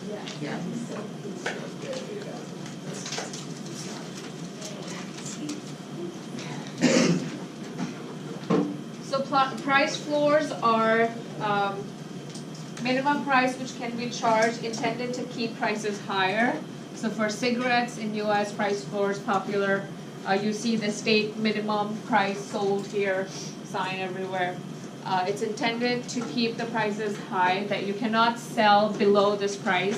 Yeah. So price floors are minimum price which can be charged intended to keep prices higher. So for cigarettes in US, price floors popular. You see the state minimum price sold here, sign everywhere. It's intended to keep the prices high, that you cannot sell below this price.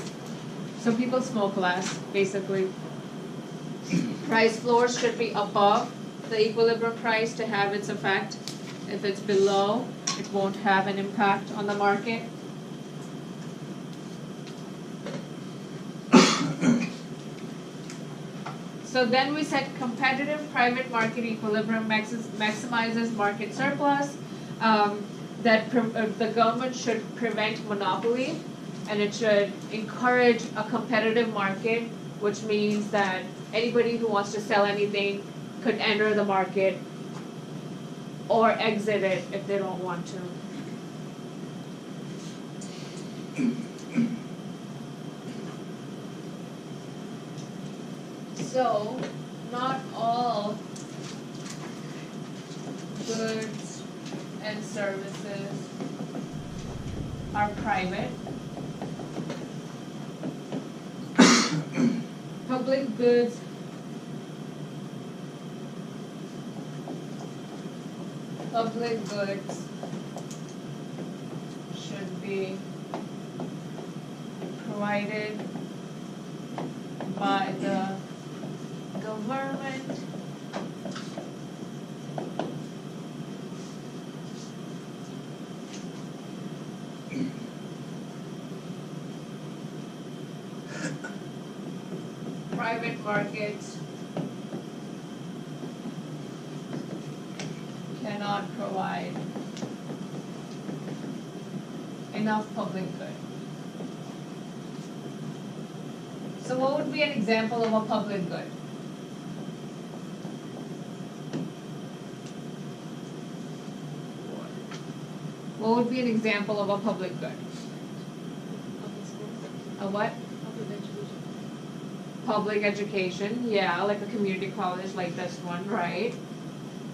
So people smoke less, basically. Price floors should be above the equilibrium price to have its effect. If it's below, it won't have an impact on the market. So then we set competitive private market equilibrium maximizes market surplus. The government should prevent monopoly, and it should encourage a competitive market, which means that anybody who wants to sell anything could enter the market or exit it if they don't want to. So, not all goods and services are private. Public goods should be provided by the government private markets cannot provide enough public good. So what would be an example of a public good? What would be an example of a public good? A what? Public education, yeah, like a community college like this one, right?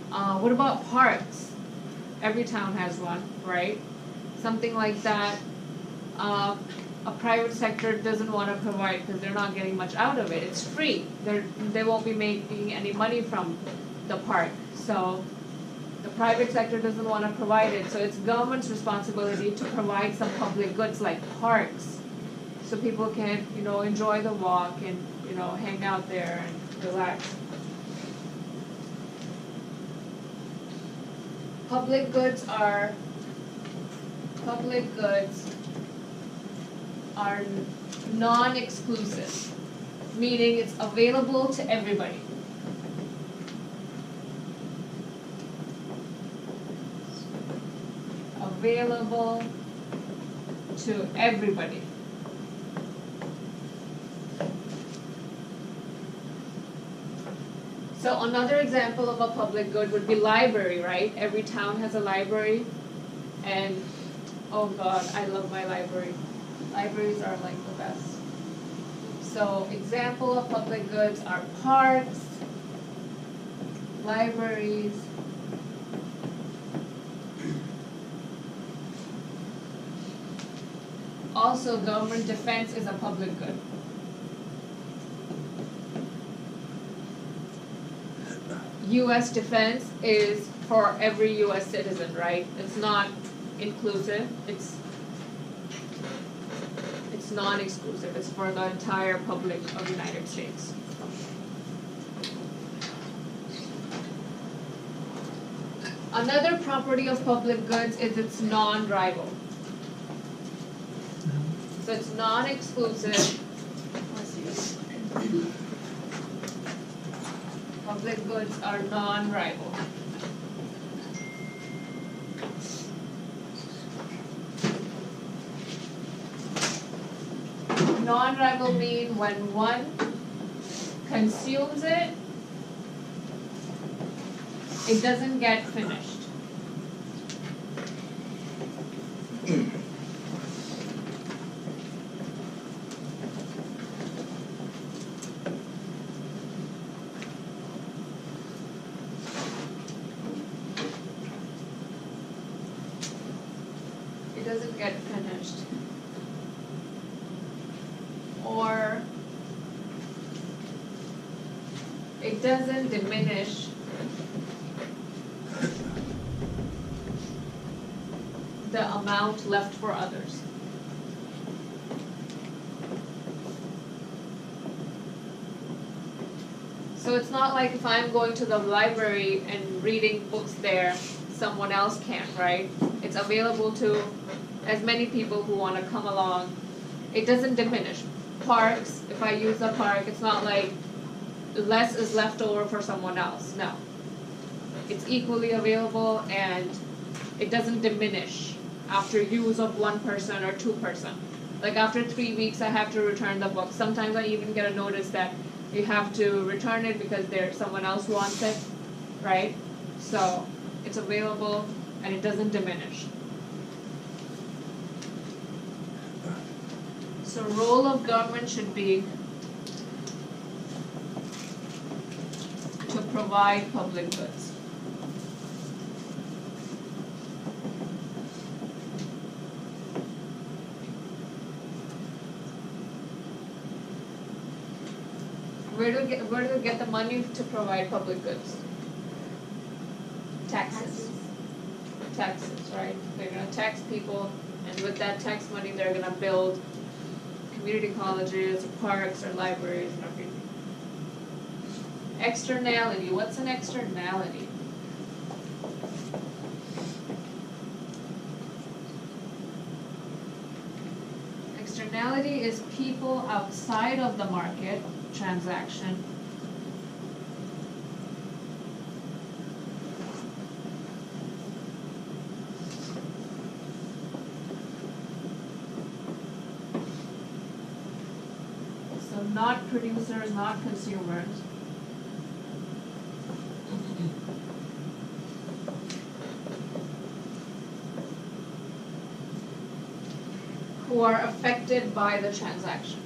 What about parks? Every town has one, right? Something like that. A private sector doesn't want to provide because they're not getting much out of it. It's free. They won't be making any money from the park. So the private sector doesn't want to provide it. So it's government's responsibility to provide some public goods like parks, so people can, enjoy the walk and, hang out there and relax. Public goods are non-exclusive, meaning it's available to everybody. Available to everybody. So another example of a public good would be library, right? Every town has a library, and oh God, I love my library. Libraries are like the best. So example of public goods are parks, libraries, also government defense is a public good. U.S. defense is for every U.S. citizen, right? It's not inclusive. It's non-exclusive. It's for the entire public of the United States. Another property of public goods is it's non-rival. So it's non-exclusive. Public goods are non-rival. Non-rival mean when one consumes it, it doesn't get finished. it doesn't diminish the amount left for others. So it's not like if I'm going to the library and reading books there, someone else can't, right? It's available to as many people who want to come along. It doesn't diminish. Parks, if I use a park, it's not like less is left over for someone else. No. It's equally available and it doesn't diminish after use of one person or two person. Like after 3 weeks I have to return the book. Sometimes I even get a notice that you have to return it because someone else wants it, right? So it's available and it doesn't diminish. So role of government should be to provide public goods. Where do we get the money to provide public goods? Taxes. Taxes, right? They're going to tax people, and with that tax money, they're going to build community colleges, or parks, or libraries, and everything. Externality. What's an externality? Externality is people outside of the market transaction so not producers, not consumers, who are affected by the transaction.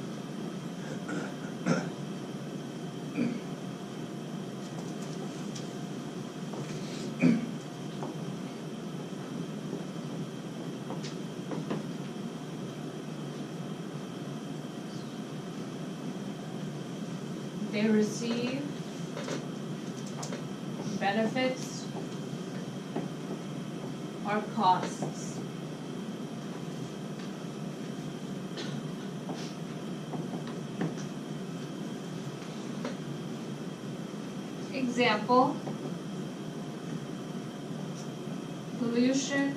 They receive benefits or costs. Example, pollution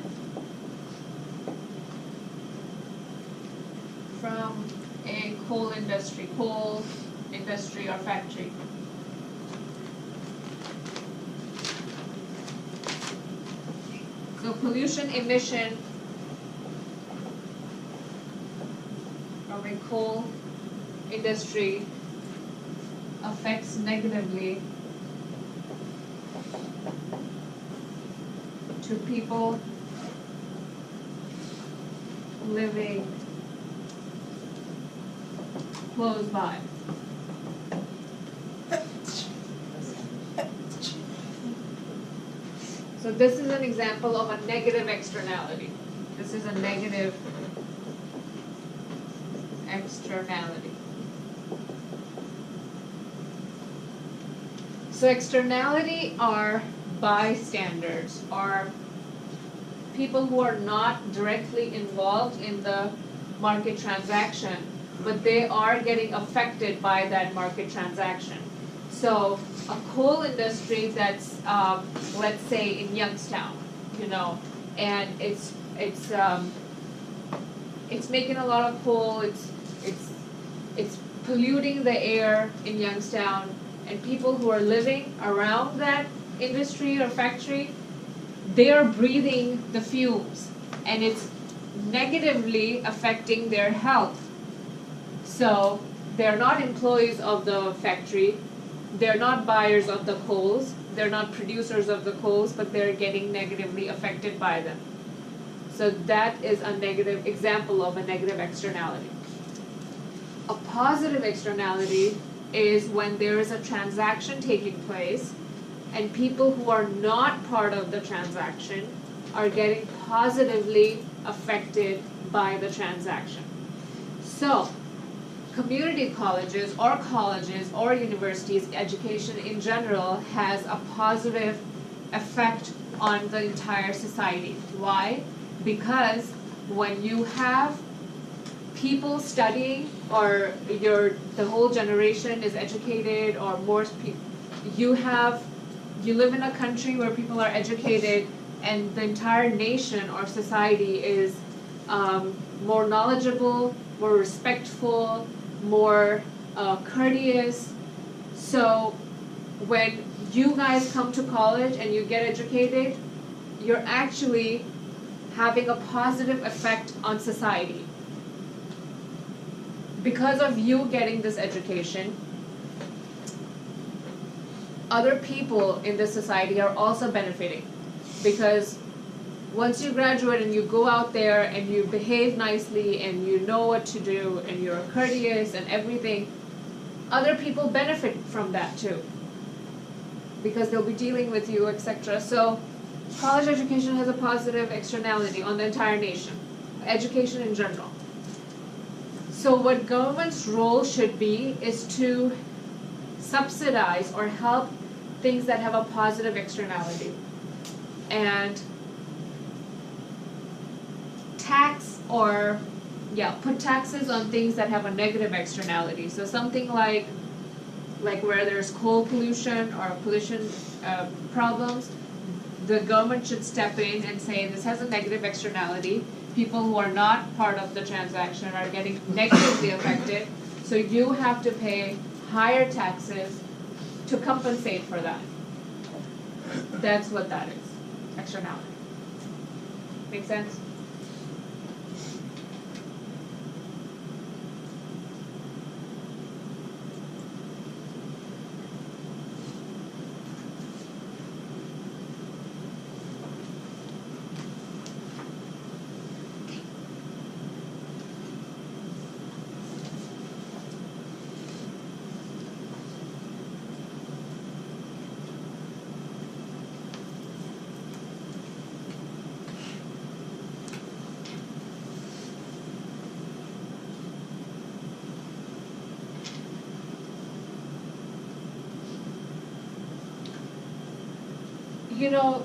from a coal industry or factory. So pollution emission from a coal industry affects negatively to people living close by. So this is an example of a negative externality. This is a negative externality. So externality are bystanders, or people who are not directly involved in the market transaction, but they are getting affected by that market transaction. So a coal industry that's, let's say in Youngstown, and it's making a lot of coal. It's polluting the air in Youngstown, and people who are living around that industry or factory, they are breathing the fumes, and it's negatively affecting their health. So they're not employees of the factory. They're not buyers of the coals, they're not producers of the coals, but they're getting negatively affected by them. So that is a negative example of a negative externality. A positive externality is when there is a transaction taking place and people who are not part of the transaction are getting positively affected by the transaction. So community colleges or universities, education in general has a positive effect on the entire society. Why? Because when you have people studying, or the whole generation is educated, or more people, you live in a country where people are educated, and the entire nation or society is more knowledgeable, more respectful, more courteous. So when you guys come to college and you get educated, you're actually having a positive effect on society. Because of you getting this education, other people in this society are also benefiting. Because once you graduate and you go out there and you behave nicely and you know what to do and you're courteous and everything, other people benefit from that too, because they'll be dealing with you, etc. So college education has a positive externality on the entire nation, education in general. So what government's role should be is to subsidize or help things that have a positive externality, and put taxes on things that have a negative externality. So something like where there's coal pollution or pollution problems, the government should step in and say this has a negative externality. People who are not part of the transaction are getting negatively affected, so you have to pay higher taxes to compensate for that. That's what that is, externality. Make sense? You know,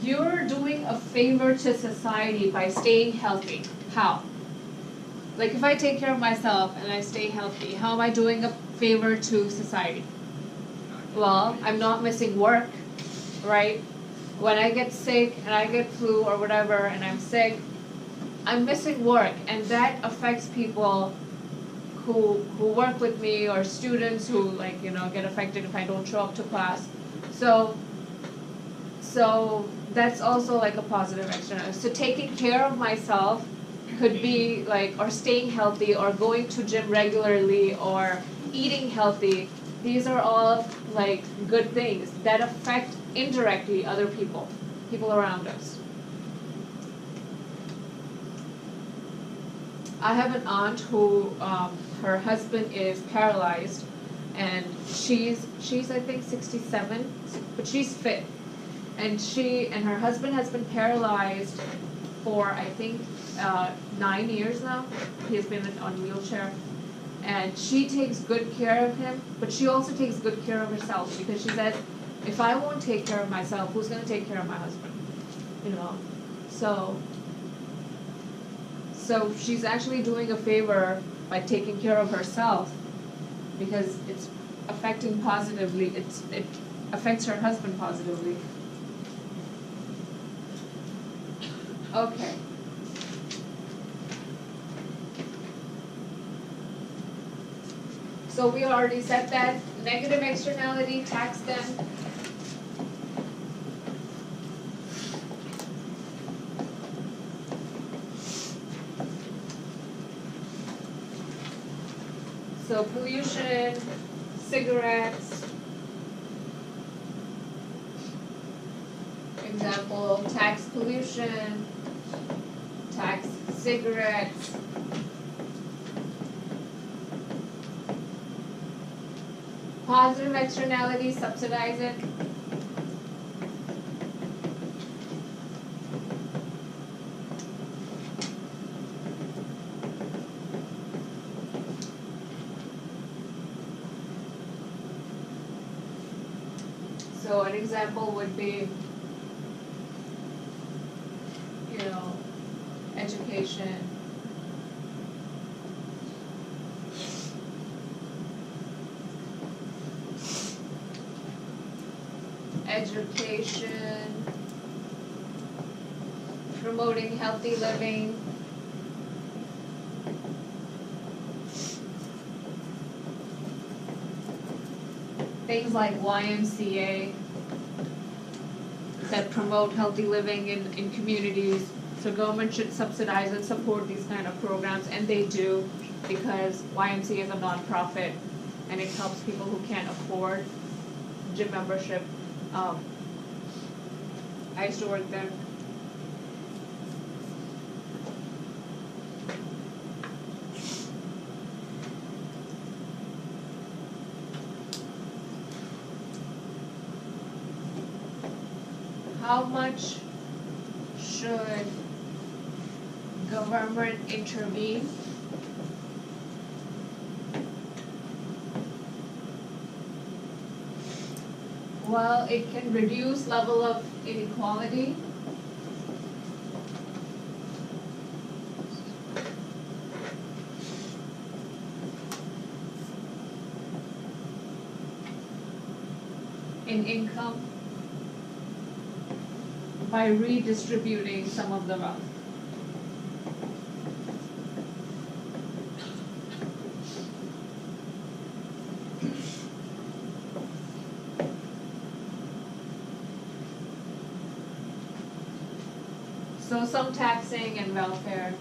you're doing a favor to society by staying healthy. How? Like if I take care of myself and I stay healthy, how am I doing a favor to society? Well, I'm not missing work, right? When I get sick and I get flu or whatever and I'm sick, I'm missing work, and that affects people who work with me, or students who get affected if I don't show up to class. So that's also like a positive external. So taking care of myself could be or staying healthy, or going to gym regularly, or eating healthy. These are all good things that affect indirectly other people around us. I have an aunt who her husband is paralyzed, and she's I think 67, but she's fit. And her husband has been paralyzed for, I think, 9 years now. He's been on a wheelchair. And she takes good care of him, but she also takes good care of herself, because she said, if I won't take care of myself, who's going to take care of my husband? So she's actually doing a favor by taking care of herself, because it's affecting positively, it affects her husband positively. Okay. So we already said that. Negative externality, tax them. So pollution, cigarettes. Example, tax pollution, tax cigarettes. Positive externality, subsidize it. So an example would be, you know, education. Education, promoting healthy living, things like YMCA that promote healthy living in communities. So government should subsidize and support these kind of programs, and they do, because YMCA is a nonprofit and it helps people who can't afford gym membership. I used to work there. How much should government intervene? Well, it can reduce level of inequality. In income by redistributing some of the wealth. So some taxing and welfare